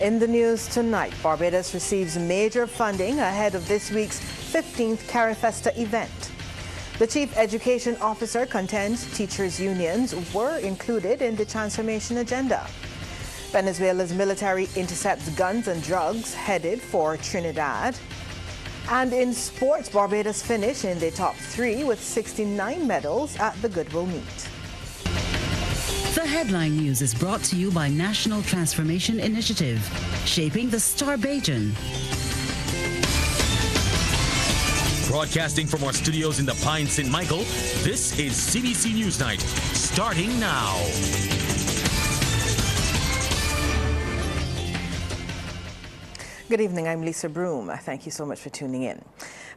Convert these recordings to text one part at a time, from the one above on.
In the news tonight, Barbados receives major funding ahead of this week's 15th Carifesta event. The Chief Education Officer contends teachers' unions were included in the transformation agenda. Venezuela's military intercepts guns and drugs headed for Trinidad. And in sports, Barbados finished in the top 3 with 69 medals at the Goodwill meet. The headline news is brought to you by National Transformation Initiative, shaping the Star Bajan. Broadcasting from our studios in the Pine St. Michael, this is CBC NewsNight, starting now. Good evening, I'm Lisa Broom. Thank you so much for tuning in.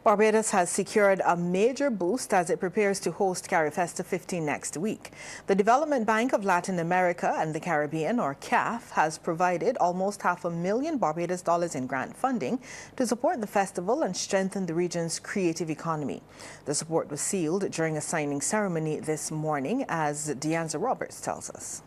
Barbados has secured a major boost as it prepares to host Carifesta 15 next week. The Development Bank of Latin America and the Caribbean, or CAF, has provided almost $500,000 Barbados dollars in grant funding to support the festival and strengthen the region's creative economy. The support was sealed during a signing ceremony this morning, as Deanza Roberts tells us.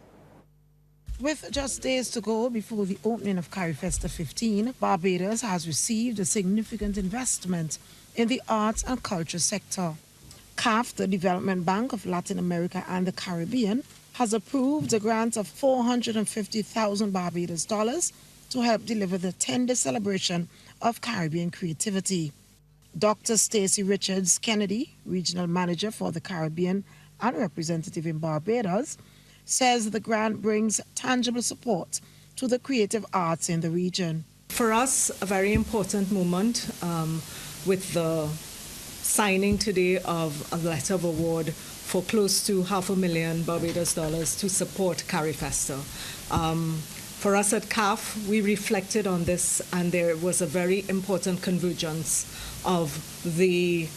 With just days to go before the opening of Carifesta 15, Barbados has received a significant investment in the arts and culture sector. CAF, the Development Bank of Latin America and the Caribbean, has approved a grant of $450,000 Barbados dollars to help deliver the 10-day celebration of Caribbean creativity. Dr. Stacey Richards Kennedy, Regional Manager for the Caribbean and representative in Barbados, says the grant brings tangible support to the creative arts in the region. For us, a very important moment with the signing today of a letter of award for close to $500,000 Barbados dollars to support Carifesta. For us at CAF, we reflected on this, and there was a very important convergence of the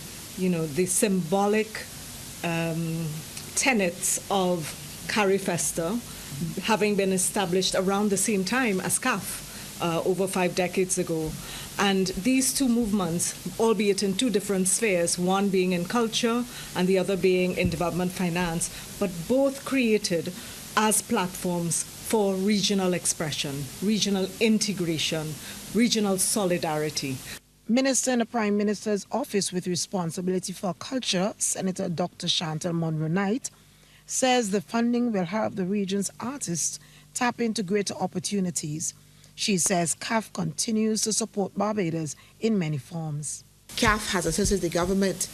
symbolic tenets of Carifesta, having been established around the same time as CAF, over 5 decades ago. And these two movements, albeit in two different spheres, one being in culture and the other being in development finance, but both created as platforms for regional expression, regional integration, regional solidarity. Minister in the Prime Minister's Office with responsibility for culture, Senator Dr. Chantal Monroe-Knight, says the funding will help the region's artists tap into greater opportunities. She says CAF continues to support Barbados in many forms. CAF has assisted the government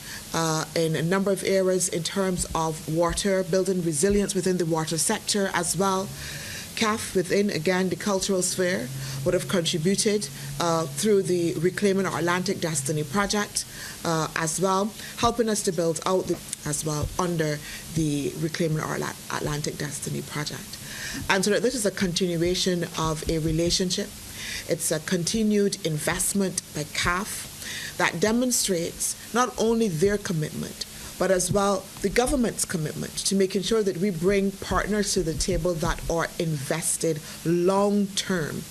in a number of areas in terms of water, building resilience within the water sector as well. CAF within, again, the cultural sphere would have contributed through the Reclaiming Our Atlantic Destiny project as well, helping us to build out as well under the Reclaiming Our Atlantic Destiny project. And so this is a continuation of a relationship. It's a continued investment by CAF that demonstrates not only their commitment, but as well the government's commitment to making sure that we bring partners to the table that are invested long term.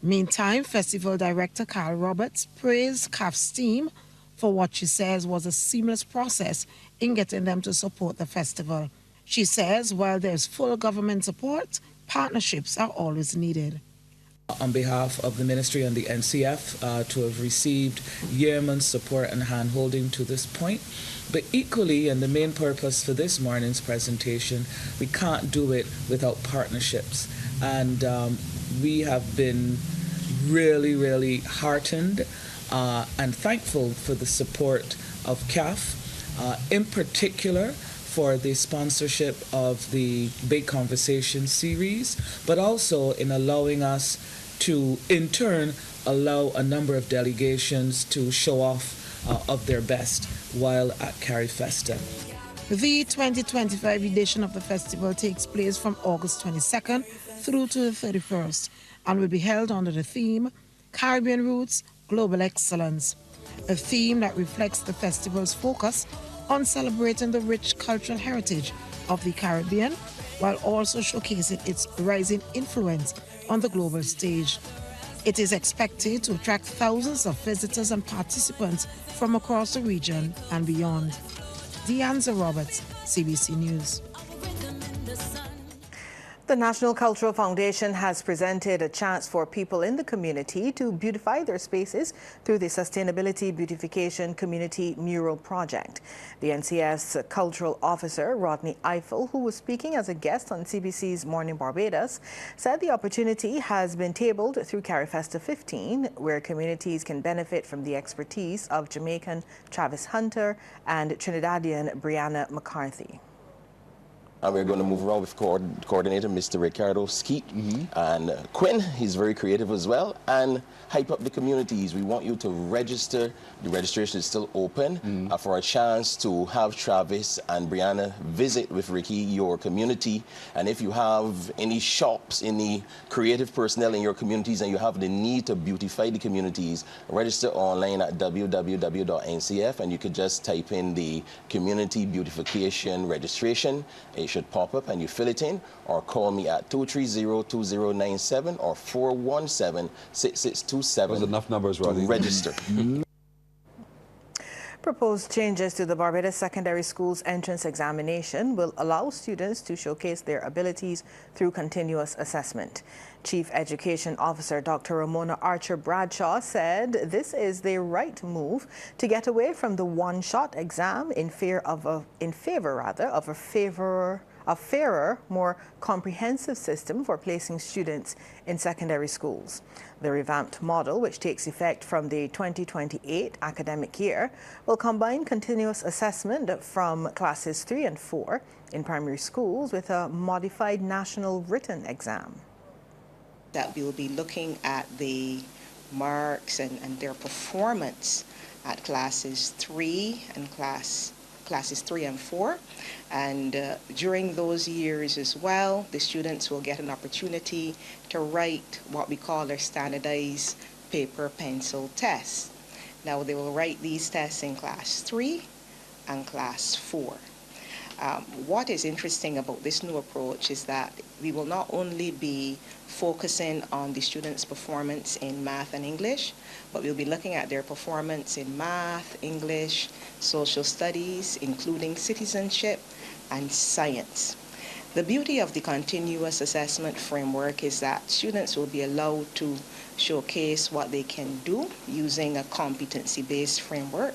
Meantime, Festival Director Carl Roberts praised CAF's team for what she says was a seamless process in getting them to support the festival. She says while there's full government support, partnerships are always needed. On behalf of the Ministry and the NCF to have received yeoman's support and hand-holding to this point. But equally, and the main purpose for this morning's presentation, we can't do it without partnerships. And we have been really, really heartened and thankful for the support of CAF, in particular for the sponsorship of the Big Conversation series, but also in allowing us to, in turn, allow a number of delegations to show off of their best while at Carifesta. The 2025 edition of the festival takes place from August 22nd through to the 31st and will be held under the theme Caribbean Roots, Global Excellence, a theme that reflects the festival's focus on celebrating the rich cultural heritage of the Caribbean while also showcasing its rising influence on the global stage. It is expected to attract thousands of visitors and participants from across the region and beyond. Deanza Roberts, CBC News. The National Cultural Foundation has presented a chance for people in the community to beautify their spaces through the Sustainability Beautification Community Mural Project. The NCF's Cultural Officer, Rodney Eiffel, who was speaking as a guest on CBC's Morning Barbados, said the opportunity has been tabled through Carifesta 15, where communities can benefit from the expertise of Jamaican Travis Hunter and Trinidadian Brianna McCarthy. And we're going to move around with coordinator Mr. Ricardo Skeet and Quinn. He's very creative as well, and hype up the communities. We want you to register. The registration is still open for a chance to have Travis and Brianna visit with Ricky your community. And if you have any shops, any creative personnel in your communities, and you have the need to beautify the communities, register online at www.ncf, and you could just type in the community beautification registration. It should pop up and you fill it in, or call me at 230-2097 or 417-6627. There's enough numbers, Rodney. To register. Proposed changes to the Barbados Secondary School's entrance examination will allow students to showcase their abilities through continuous assessment. Chief Education Officer Dr. Ramona Archer Bradshaw said this is the right move to get away from the one-shot exam in favor of a fairer, more comprehensive system for placing students in secondary schools. The revamped model, which takes effect from the 2028 academic year, will combine continuous assessment from classes 3 and 4 in primary schools with a modified national written exam. That we will be looking at the marks and their performance at classes 3 and classes 3 and 4, and during those years as well, the students will get an opportunity to write what we call their standardized paper pencil tests. Now they will write these tests in class 3 and class 4. What is interesting about this new approach is that we will not only be focusing on the students' performance in math and English, but we'll be looking at their performance in math, English, social studies, including citizenship and science. The beauty of the continuous assessment framework is that students will be allowed to showcase what they can do using a competency-based framework.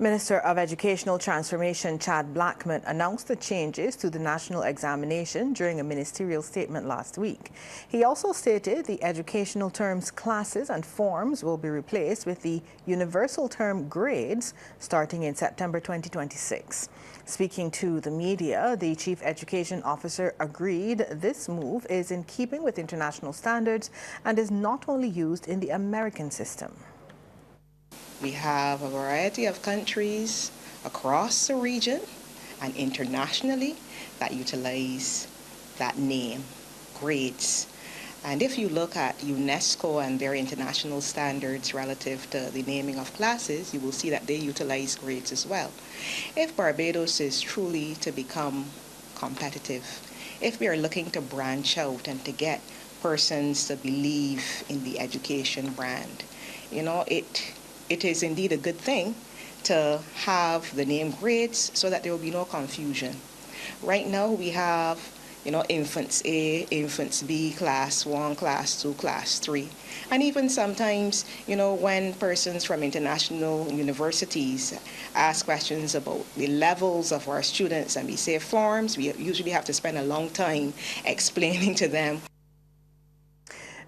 Minister of Educational Transformation Chad Blackman announced the changes to the national examination during a ministerial statement last week. He also stated the educational terms classes and forms will be replaced with the universal term grades starting in September 2026. Speaking to the media, the Chief Education Officer agreed this move is in keeping with international standards and is not only used in the American system. We have a variety of countries across the region and internationally that utilize that name, grades. And if you look at UNESCO and their international standards relative to the naming of classes, you will see that they utilize grades as well. If Barbados is truly to become competitive, if we are looking to branch out and to get persons to believe in the education brand, it is indeed a good thing to have the name grades so that there will be no confusion. Right now we have, infants A, infants B, class 1, class 2, class 3. And even sometimes, when persons from international universities ask questions about the levels of our students and we say forms, we usually have to spend a long time explaining to them.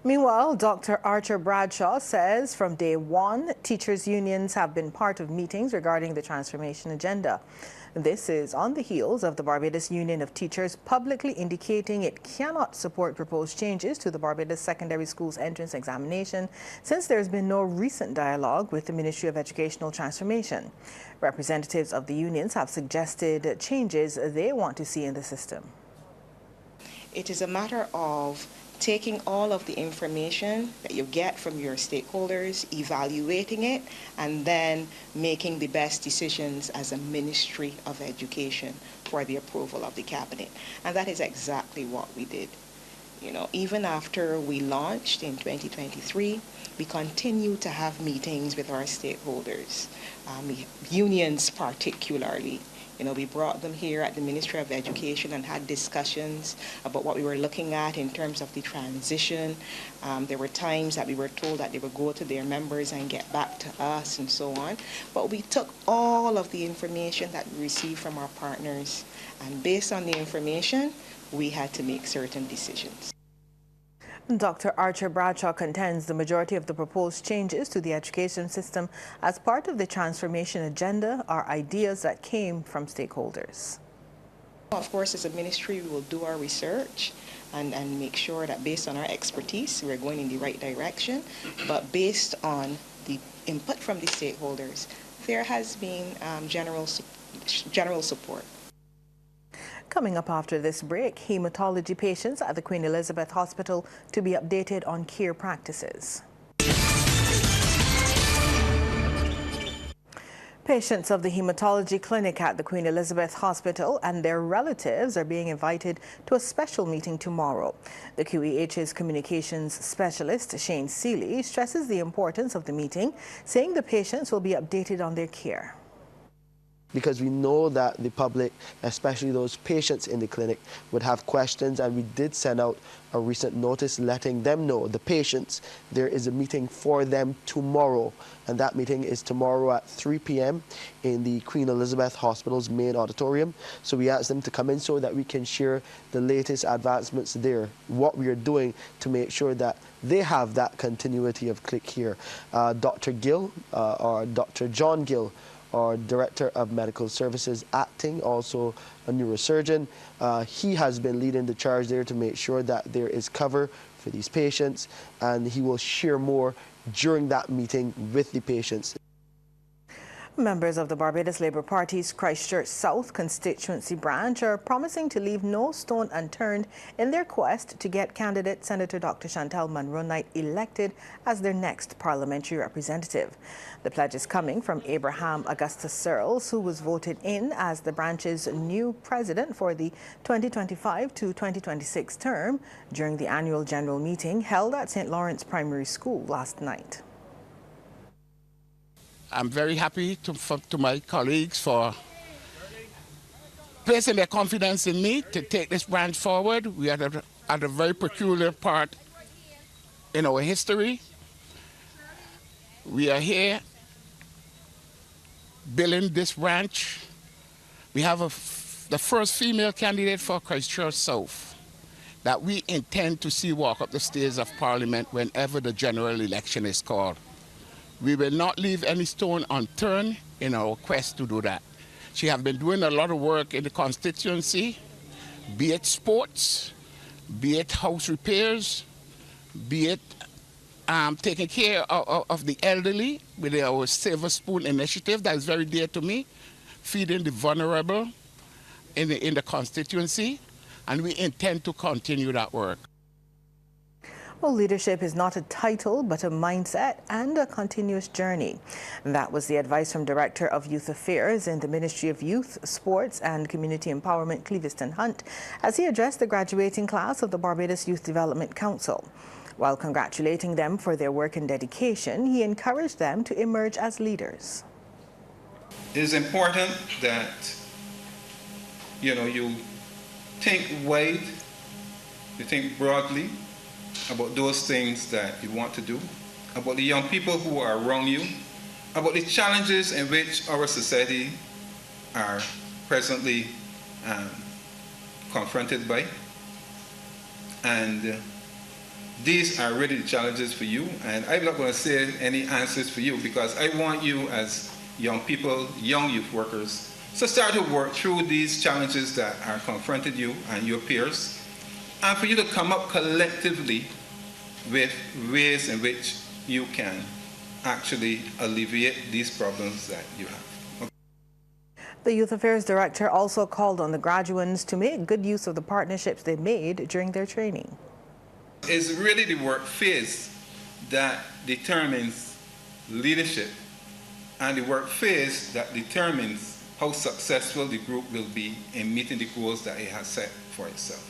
Meanwhile, Dr. Archer Bradshaw says from day one, teachers' unions have been part of meetings regarding the transformation agenda. This is on the heels of the Barbados Union of Teachers publicly indicating it cannot support proposed changes to the Barbados Secondary School's entrance examination since there's been no recent dialogue with the Ministry of Educational Transformation. Representatives of the unions have suggested changes they want to see in the system. It is a matter of taking all of the information that you get from your stakeholders, evaluating it, and then making the best decisions as a Ministry of Education for the approval of the Cabinet. And that is exactly what we did. Even after we launched in 2023, we continue to have meetings with our stakeholders, unions particularly, We brought them here at the Ministry of Education and had discussions about what we were looking at in terms of the transition. There were times that we were told that they would go to their members and get back to us and so on. But we took all of the information that we received from our partners, and based on the information, we had to make certain decisions. Dr. Archer Bradshaw contends the majority of the proposed changes to the education system as part of the transformation agenda are ideas that came from stakeholders. Of course, as a ministry, we will do our research and make sure that based on our expertise, we're going in the right direction. But based on the input from the stakeholders, there has been general support. Coming up after this break, hematology patients at the Queen Elizabeth Hospital to be updated on care practices. Patients of the hematology clinic at the Queen Elizabeth Hospital and their relatives are being invited to a special meeting tomorrow. The QEH's communications specialist, Shane Seeley, stresses the importance of the meeting, saying the patients will be updated on their care. Because we know that the public, especially those patients in the clinic, would have questions, and we did send out a recent notice letting them know, the patients, there is a meeting for them tomorrow, and that meeting is tomorrow at 3 p.m. in the Queen Elizabeth Hospital's main auditorium. So we asked them to come in so that we can share the latest advancements there, what we are doing to make sure that they have that continuity of click here. Dr. Gill, or Dr. John Gill, our Director of Medical Services acting, also a neurosurgeon. He has been leading the charge there to make sure that there is cover for these patients, and he will share more during that meeting with the patients. Members of the Barbados Labour Party's Christchurch South constituency branch are promising to leave no stone unturned in their quest to get candidate Senator Dr. Chantal Munro-Knight elected as their next parliamentary representative. The pledge is coming from Abraham Augustus Searles, who was voted in as the branch's new president for the 2025 to 2026 term during the annual general meeting held at St. Lawrence Primary School last night. I'm very happy to my colleagues for placing their confidence in me to take this branch forward. We are at a very peculiar part in our history. We are here building this branch. We have the first female candidate for Christchurch South that we intend to see walk up the stairs of Parliament whenever the general election is called. We will not leave any stone unturned in our quest to do that. She has been doing a lot of work in the constituency, be it sports, be it house repairs, be it taking care of the elderly with our Silver Spoon initiative that is very dear to me, feeding the vulnerable in the constituency, and we intend to continue that work. Well, leadership is not a title, but a mindset and a continuous journey. And that was the advice from Director of Youth Affairs in the Ministry of Youth, Sports and Community Empowerment, Cleviston Hunt, as he addressed the graduating class of the Barbados Youth Development Council. While congratulating them for their work and dedication, he encouraged them to emerge as leaders. It is important that, you think wide, you think broadly about those things that you want to do, about the young people who are around you, about the challenges in which our society are presently confronted by. And these are really the challenges for you, and I'm not going to say any answers for you because I want you as young people, young youth workers, to start to work through these challenges that are confronted you and your peers, and for you to come up collectively with ways in which you can actually alleviate these problems that you have. The Youth Affairs Director also called on the graduates to make good use of the partnerships they made during their training. It's really the work phase that determines leadership, and the work phase that determines how successful the group will be in meeting the goals that it has set for itself.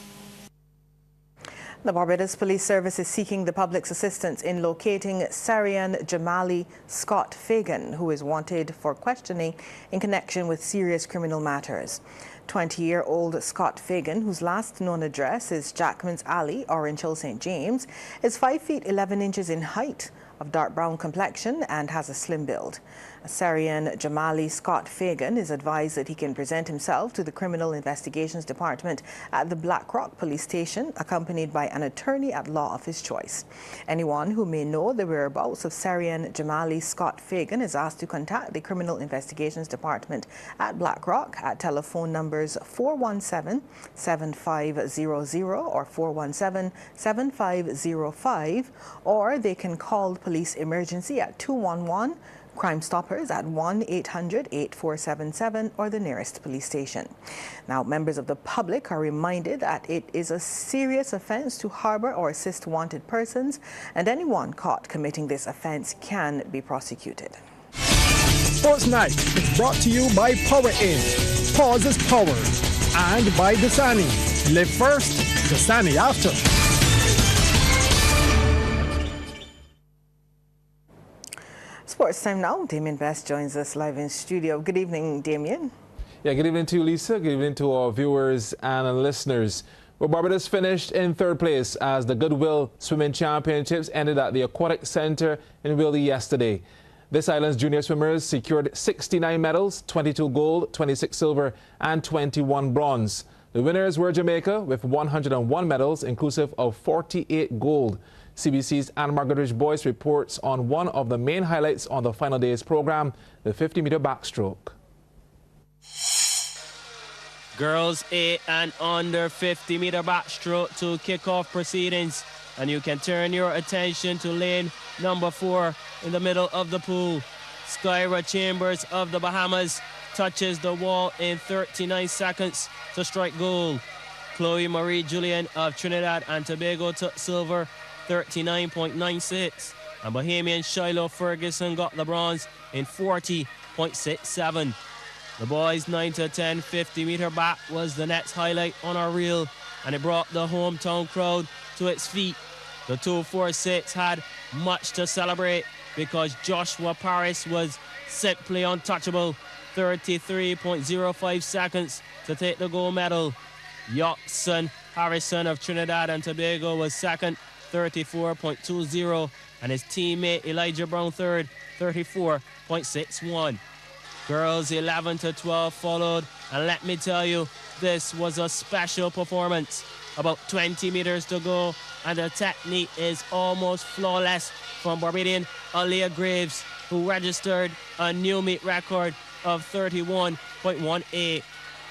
The Barbados Police Service is seeking the public's assistance in locating Sarian Jamali Scott Fagan, who is wanted for questioning in connection with serious criminal matters. 20-year-old Scott Fagan, whose last known address is Jackman's Alley, Orange Hill, St. James, is 5 feet 11 inches in height, of dark brown complexion, and has a slim build. Sarian Jamali Scott Fagan is advised that he can present himself to the Criminal Investigations Department at the Black Rock Police Station, accompanied by an attorney at law of his choice. Anyone who may know the whereabouts of Sarian Jamali Scott Fagan is asked to contact the Criminal Investigations Department at Black Rock at telephone numbers 417-7500 or 417-7505, or they can call police emergency at 211, Crime Stoppers at 1-800-8477 or the nearest police station. Now, members of the public are reminded that it is a serious offense to harbor or assist wanted persons, and anyone caught committing this offense can be prosecuted. Sports Night is brought to you by Power In, Pause is Power, and by Dasani. Live first, Dasani after. Sports time now. Damien Best joins us live in studio. Good evening, Damien. Yeah, good evening to you, Lisa. Good evening to our viewers and listeners. Well, Barbados finished in third place as the Goodwill Swimming Championships ended at the Aquatic Center in Willie yesterday. This island's junior swimmers secured 69 medals, 22 gold, 26 silver, and 21 bronze. The winners were Jamaica with 101 medals, inclusive of 48 gold. CBC's Anne Margaret Boyce reports on one of the main highlights on the final day's program, the 50-meter backstroke. Girls 8 and under 50-meter backstroke to kick off proceedings. And you can turn your attention to lane number 4 in the middle of the pool. Skyra Chambers of the Bahamas touches the wall in 39 seconds to strike gold. Chloe Marie Julian of Trinidad and Tobago took silver, 39.96. And Bahamian Shiloh Ferguson got the bronze in 40.67. The boys 9 to 10 50-meter back was the next highlight on our reel, and it brought the hometown crowd to its feet. The 246 had much to celebrate because Joshua Paris was simply untouchable, 33.05 seconds to take the gold medal. Yoxon Harrison of Trinidad and Tobago was second, 34.20, and his teammate Elijah Brown third, 34.61. Girls 11 to 12 followed, and let me tell you, this was a special performance. About 20 meters to go, and the technique is almost flawless from Barbadian Alia Graves, who registered a new meet record of 31.18.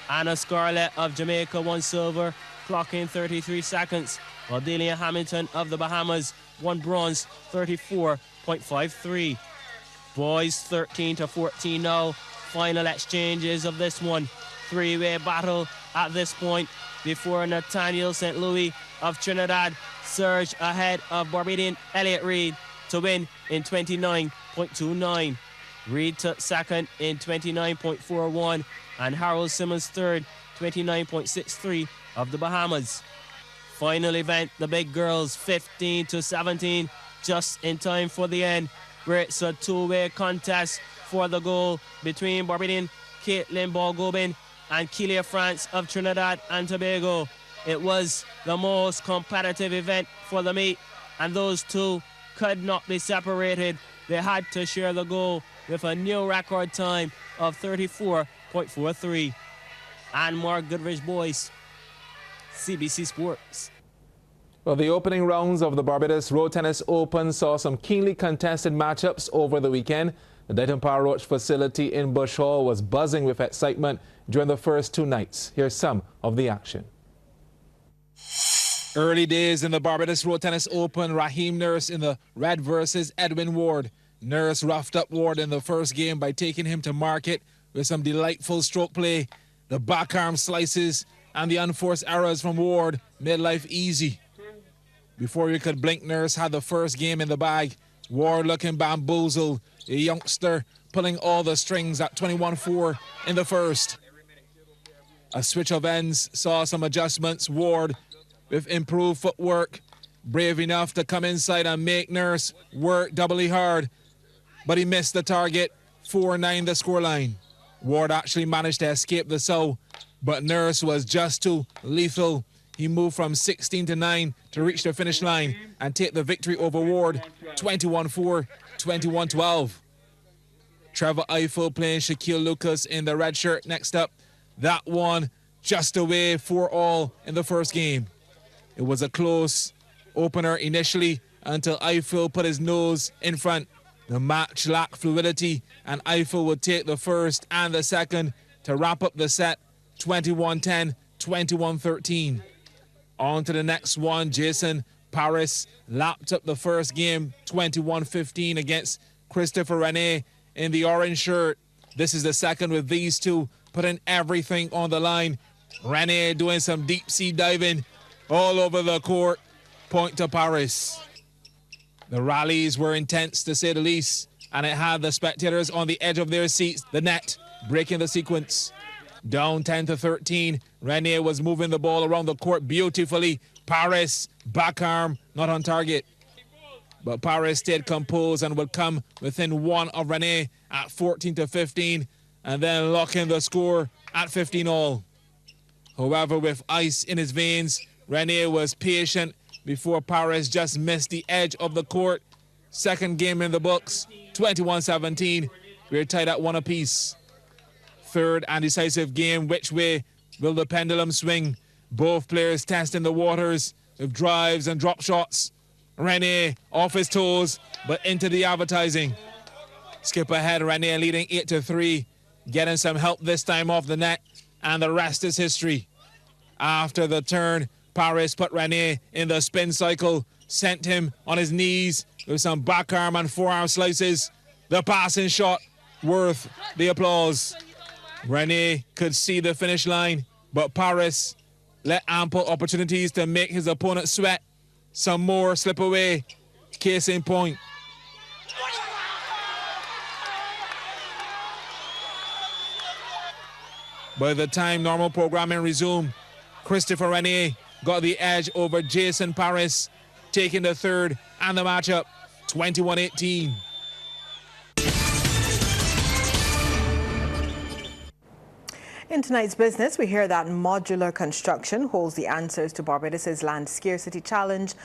Anna Scarlett of Jamaica won silver, clocking 33 seconds, while Delia Hamilton of the Bahamas won bronze, 34.53. Boys 13 to 14 now. Final exchanges of this one. Three-way battle at this point before Nathaniel St. Louis of Trinidad surged ahead of Barbadian Elliot Reid to win in 29.29. Reid took second in 29.41 and Harold Simmons third, 29.63 of the Bahamas. Final event, the big girls 15 to 17, just in time for the end, where it's a two-way contest for the goal between Barbadian Caitlin Balgobin and Kelia France of Trinidad and Tobago. It was the most competitive event for the meet, and those two could not be separated. They had to share the goal with a new record time of 34.43. And Mark Goodrich Boyce, CBC Sports. Well, the opening rounds of the Barbados Road Tennis Open saw some keenly contested matchups over the weekend. The Dighton Power Roach facility in Bush Hall was buzzing with excitement during the first two nights. Here's some of the action. Early days in the Barbados Road Tennis Open, Raheem Nurse in the red versus Edwin Ward. Nurse roughed up Ward in the first game by taking him to market with some delightful stroke play. The backarm slices and the unforced errors from Ward made life easy. Before you could blink, Nurse had the first game in the bag. Ward looking bamboozled, a youngster pulling all the strings at 21-4 in the first. A switch of ends saw some adjustments. Ward with improved footwork. Brave enough to come inside and make Nurse work doubly hard, but he missed the target. 4-9 the scoreline. Ward actually managed to escape the sow, but Nurse was just too lethal. He moved from 16-9 to reach the finish line and take the victory over Ward, 21-4, 21-12. Trevor Eiffel playing Shaquille Lucas in the red shirt next up. That one just away 4-all in the first game. It was a close opener initially until Eiffel put his nose in front. The match lacked fluidity, and Eiffel would take the first and the second to wrap up the set, 21-10, 21-13. On to the next one. Jason Paris lapped up the first game, 21-15 against Christopher Rene in the orange shirt. This is the second with these two putting everything on the line. Rene doing some deep sea diving all over the court. Point to Paris. The rallies were intense, to say the least, and it had the spectators on the edge of their seats. The net breaking the sequence. Down 10-13. Rene was moving the ball around the court beautifully. Paris, back arm, not on target. But Paris stayed composed and would come within one of Rene at 14-15, and then lock in the score at 15-all. However, with ice in his veins, Rene was patient before Paris just missed the edge of the court. Second game in the books, 21-17. We're tied at 1 apiece. Third and decisive game. Which way will the pendulum swing? Both players testing the waters with drives and drop shots. Rene off his toes, but into the advertising. Skip ahead, Rene leading 8-3. Getting some help this time off the net, and the rest is history. After the turn, Paris put Rene in the spin cycle, sent him on his knees with some back arm and forearm slices. The passing shot worth the applause. Rene could see the finish line, but Paris let ample opportunities to make his opponent sweat. Some more slip away. Case in point. By the time normal programming resumed, Christopher Rene got the edge over Jason Paris, taking the third and the matchup, 21-18. In tonight's business, we hear that modular construction holds the answers to Barbados' land scarcity challenges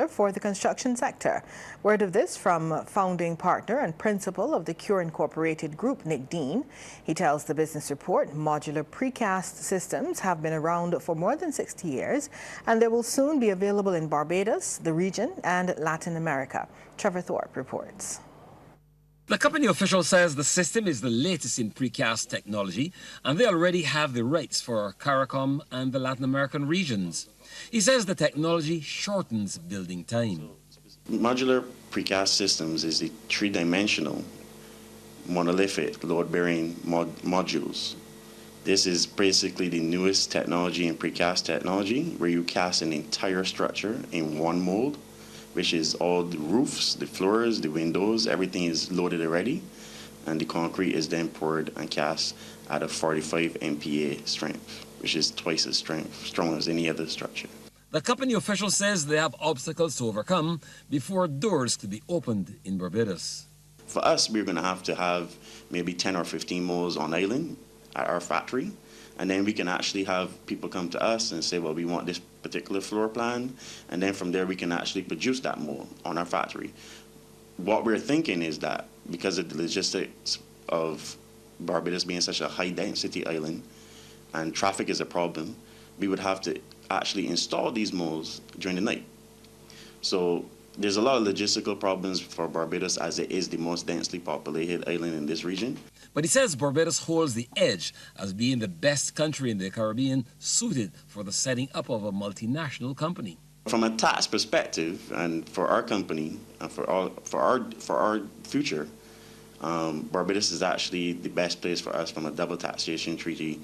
for the construction sector. Word of this from founding partner and principal of the Cure Incorporated Group, Nick Dean. He tells the Business Report modular precast systems have been around for more than 60 years, and they will soon be available in Barbados, the region, and Latin America. Trevor Thorpe reports. The company official says the system is the latest in precast technology, and they already have the rights for CARICOM and the Latin American regions. He says the technology shortens building time. Modular precast systems is the three-dimensional monolithic load-bearing modules. This is basically the newest technology in precast technology, where you cast an entire structure in one mold, which is all the roofs, the floors, the windows, everything is loaded already, and the concrete is then poured and cast at a 45 MPa strength, which is twice as strong as any other structure. The company official says they have obstacles to overcome before doors could be opened in Barbados. For us, we're going to have maybe 10 or 15 molds on island at our factory, and then we can actually have people come to us and say, well, we want this particular floor plan, and then from there we can actually produce that mold on our factory. What we're thinking is that because of the logistics of Barbados being such a high-density island and traffic is a problem, we would have to actually install these molds during the night. So there's a lot of logistical problems for Barbados, as it is the most densely populated island in this region. But he says Barbados holds the edge as being the best country in the Caribbean suited for the setting up of a multinational company. From a tax perspective, and for our company, and for our future, Barbados is actually the best place for us from a double taxation treaty.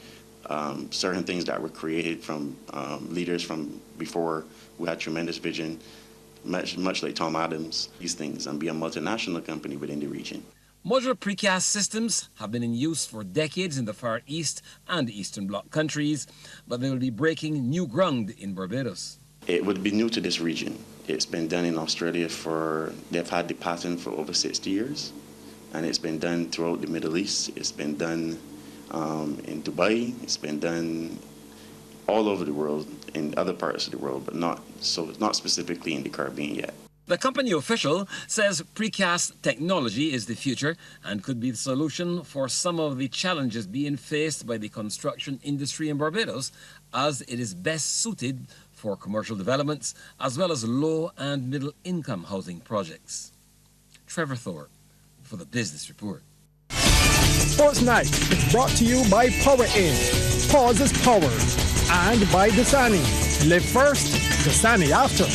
Certain things that were created from leaders from before who had tremendous vision, much like Tom Adams, these things, and be a multinational company within the region. Modular precast systems have been in use for decades in the Far East and Eastern Bloc countries, but they will be breaking new ground in Barbados. It would be new to this region. It's been done in Australia they've had the pattern for over 60 years, and it's been done throughout the Middle East. It's been done in Dubai. It's been done all over the world, in other parts of the world, but not specifically in the Caribbean yet. The company official says precast technology is the future and could be the solution for some of the challenges being faced by the construction industry in Barbados, as it is best suited for commercial developments as well as low and middle income housing projects. Trevor Thorpe for the Business Report. Sports Night is brought to you by Power In, Pause is Power, and by Dasani. Live first, Dasani after.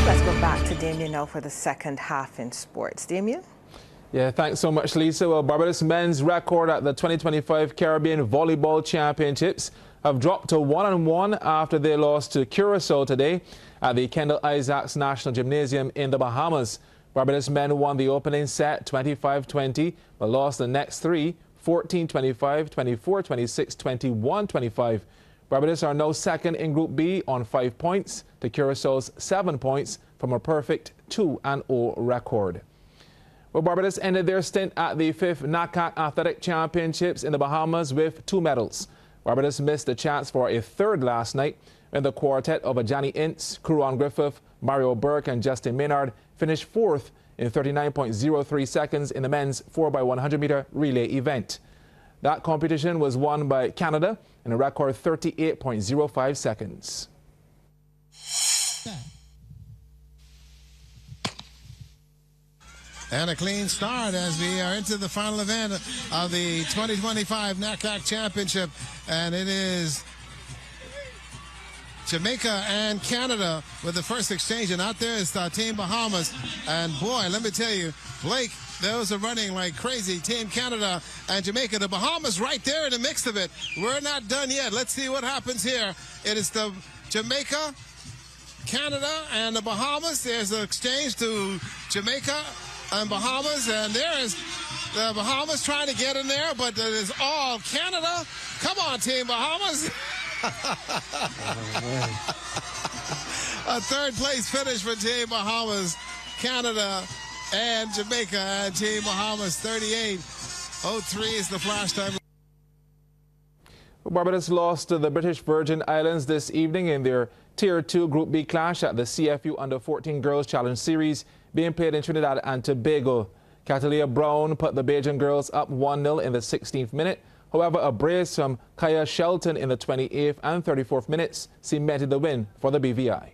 Let's go back to Damien now for the second half in sports. Damien? Yeah, thanks so much, Lisa. Well, Barbados men's record at the 2025 Caribbean Volleyball Championships have dropped to 1-1 after they lost to Curacao today at the Kendall Isaacs National Gymnasium in the Bahamas. Barbados men won the opening set 25-20, but lost the next three 14-25, 24-26, 21-25. Barbados are now second in Group B on 5 points to Curaçao's 7 points from a perfect 2-0 record. Well, Barbados ended their stint at the 5th NACAC Athletic Championships in the Bahamas with 2 medals. Barbados missed the chance for a third last night when the quartet of Ajani Ince, Kuron Griffith, Mario Burke and Justin Maynard finished 4th in 39.03 seconds in the men's 4x100-meter relay event. That competition was won by Canada in a record 38.05 seconds. And a clean start as we are into the final event of the 2025 NACAC Championship. And it is Jamaica and Canada with the first exchange. And out there is Team Bahamas. And boy, let me tell you, Blake, those are running like crazy. Team Canada and Jamaica. The Bahamas right there in the mix of it. We're not done yet. Let's see what happens here. It is the Jamaica, Canada, and the Bahamas. There's an exchange to Jamaica and Bahamas, and there is the Bahamas trying to get in there, but it is all Canada. Come on, Team Bahamas. A third place finish for Team Bahamas, Canada and Jamaica, and Team Bahamas 38.03 is the flash time. Barbados lost to the British Virgin Islands this evening in their Tier 2 Group B clash at the CFU Under-14 Girls Challenge Series being played in Trinidad and Tobago. Catalia Brown put the Bajan girls up 1-0 in the 16th minute. However, a brace from Kaya Shelton in the 28th and 34th minutes cemented the win for the BVI.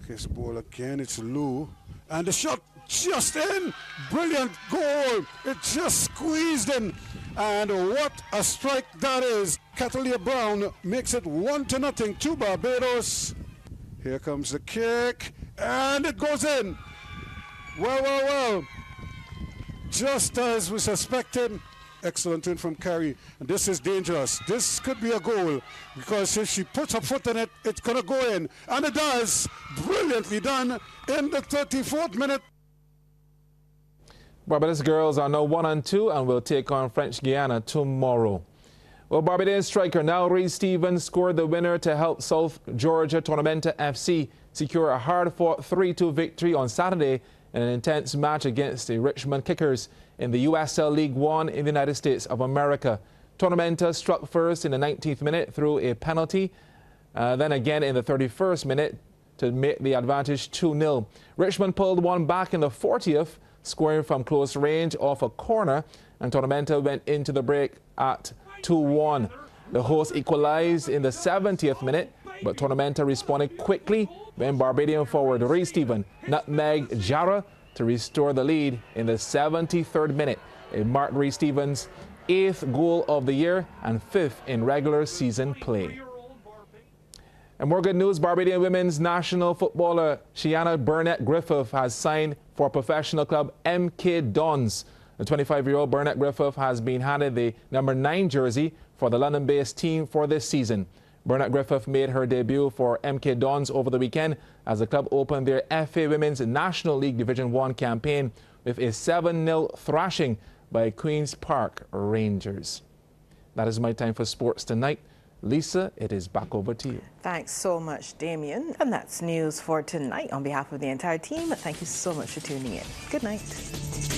Kiss the ball again, it's Lou. And the shot just in. Brilliant goal. It just squeezed in. And what a strike that is. Catalia Brown makes it 1-0 to Barbados. Here comes the kick. And it goes in. Well. Just as we suspected. Excellent win from Carrie. And this is dangerous. This could be a goal because if she puts her foot in it, it's going to go in. And it does. Brilliantly done in the 34th minute. Barbados girls are now 1-2 and will take on French Guiana tomorrow. Well, Barbadian striker now Reed Stevens scored the winner to help South Georgia Tournamenta FC secure a hard-fought 3-2 victory on Saturday in an intense match against the Richmond Kickers in the USL League One in the United States of America. Tournamenta struck first in the 19th minute through a penalty, then again in the 31st minute to make the advantage 2-0. Richmond pulled one back in the 40th, scoring from close range off a corner, and Tournamenta went into the break at 2-1. The hosts equalized in the 70th minute, but Tournamenta responded quickly when Barbadian forward Ray Stephen nutmegged Jara to restore the lead in the 73rd minute. It marked Ray Stevens' 8th goal of the year and 5th in regular season play. And more good news, Barbadian women's national footballer Shiana Burnett Griffith has signed for professional club MK Dons. The 25-year-old Burnett Griffith has been handed the number 9 jersey for the London-based team for this season. Bernard Griffith made her debut for MK Dons over the weekend as the club opened their FA Women's National League Division 1 campaign with a 7-0 thrashing by Queen's Park Rangers. That is my time for sports tonight. Lisa, it is back over to you. Thanks so much, Damien. And that's news for tonight. On behalf of the entire team, thank you so much for tuning in. Good night.